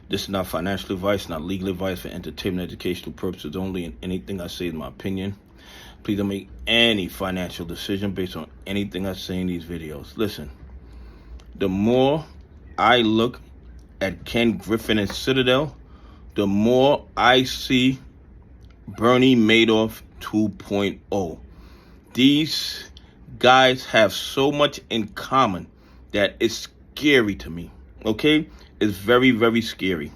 This is not financial advice, not legal advice, for entertainment, educational purposes only, and anything I say is my opinion. Please don't make any financial decision based on anything I say in these videos. Listen, the more I look at Ken Griffin and Citadel, the more I see Bernie Madoff 2.0. These guys have so much in common that it's scary to me, okay? It's very, very scary.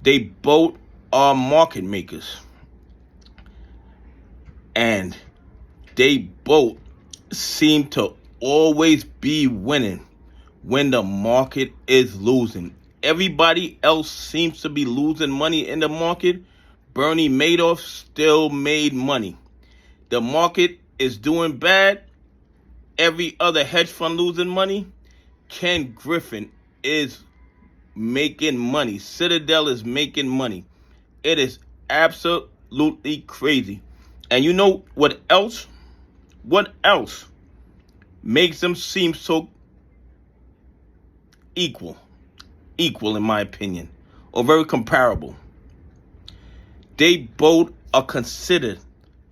They both are market makers. And they both seem to always be winning when the market is losing. Everybody else seems to be losing money in the market. Bernie Madoff still made money. The market is doing bad. Every other hedge fund losing money. Ken Griffin is making money. Citadel is making money. It is absolutely crazy. And you know what else? What else makes them seem so equal? Equal, in my opinion, or very comparable. They both are considered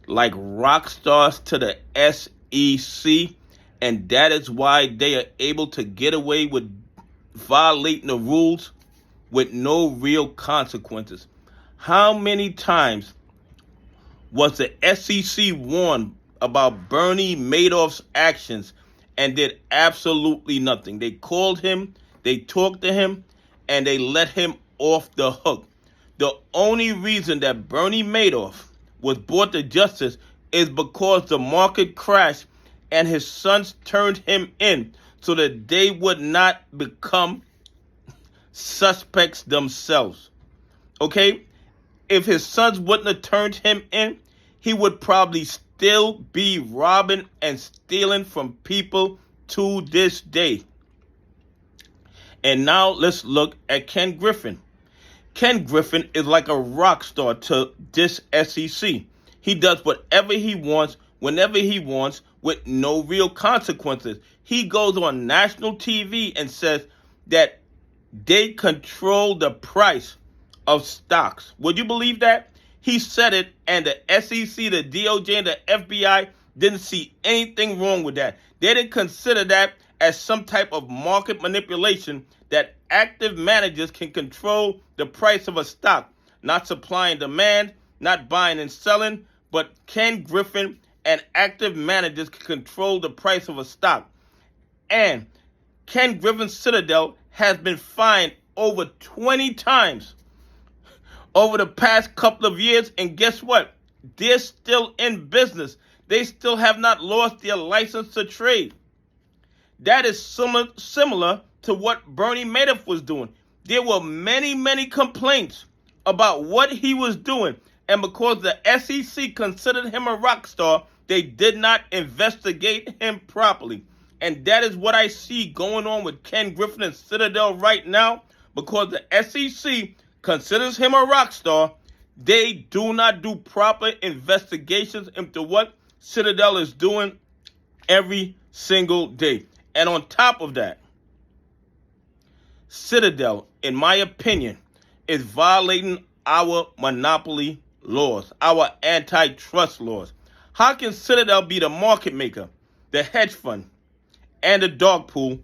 like rock stars to the SEC, and that is why they are able to get away with violating the rules with no real consequences. How many times was the SEC warned about Bernie Madoff's actions and did absolutely nothing? They called him, they talked to him, and they let him off the hook. The only reason that Bernie Madoff was brought to justice is because the market crashed and his sons turned him in so that they would not become suspects themselves. Okay? If his sons wouldn't have turned him in, he would probably still be robbing and stealing from people to this day. And now let's look at Ken Griffin. Ken Griffin is like a rock star to this SEC. He does whatever he wants, whenever he wants, with no real consequences. He goes on national TV and says that they control the price of stocks. Would you believe that? He said it, and the SEC, the DOJ, and the FBI didn't see anything wrong with that. They didn't consider that as some type of market manipulation, that active managers can control the price of a stock, not supply and demand, not buying and selling, but Ken Griffin and active managers can control the price of a stock. And Ken Griffin's Citadel has been fined over 20 times over the past couple of years, and guess what? They're still in business. They still have not lost their license to trade. That is similar to what Bernie Madoff was doing. There were many, many complaints about what he was doing, and because the SEC considered him a rock star, they did not investigate him properly. And that is what I see going on with Ken Griffin and Citadel right now, because the SEC considers him a rock star. They do not do proper investigations into what Citadel is doing every single day. And on top of that, Citadel, in my opinion, is violating our monopoly laws, our antitrust laws. How can Citadel be the market maker, the hedge fund, and the dog pool,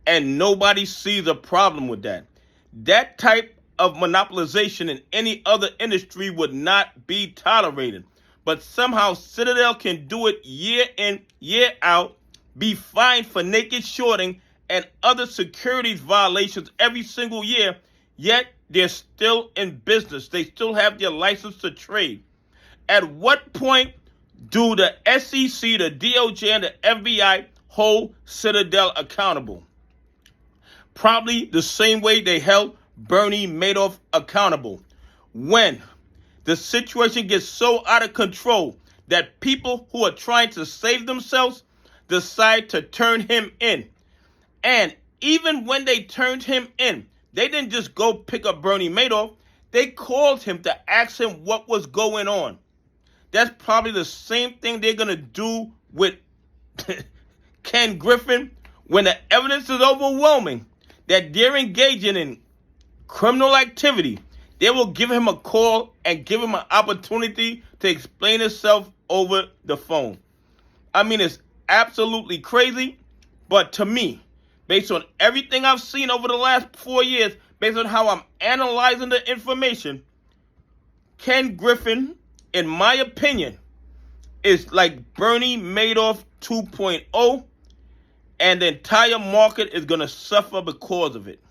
and nobody sees a problem with that? That type of monopolization in any other industry would not be tolerated. But somehow Citadel can do it year in, year out, be fined for naked shorting and other securities violations every single year, yet they're still in business. They still have their license to trade. At what point do the SEC, the DOJ, and the FBI hold Citadel accountable? Probably the same way they held Bernie Madoff accountable. When the situation gets so out of control that people who are trying to save themselves decide to turn him in. And even when they turned him in, they didn't just go pick up Bernie Madoff. They called him to ask him what was going on. That's probably the same thing they're going to do with Ken Griffin when the evidence is overwhelming that they're engaging in criminal activity, they will give him a call and give him an opportunity to explain himself over the phone. I mean, it's absolutely crazy, but to me, based on everything I've seen over the last 4 years, based on how I'm analyzing the information, Ken Griffin, in my opinion, is like Bernie Madoff 2.0, and the entire market is going to suffer because of it.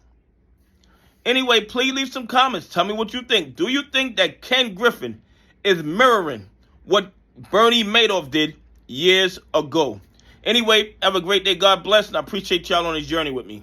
Anyway, please leave some comments. Tell me what you think. Do you think that Ken Griffin is mirroring what Bernie Madoff did years ago? Anyway, have a great day. God bless, and I appreciate y'all on this journey with me.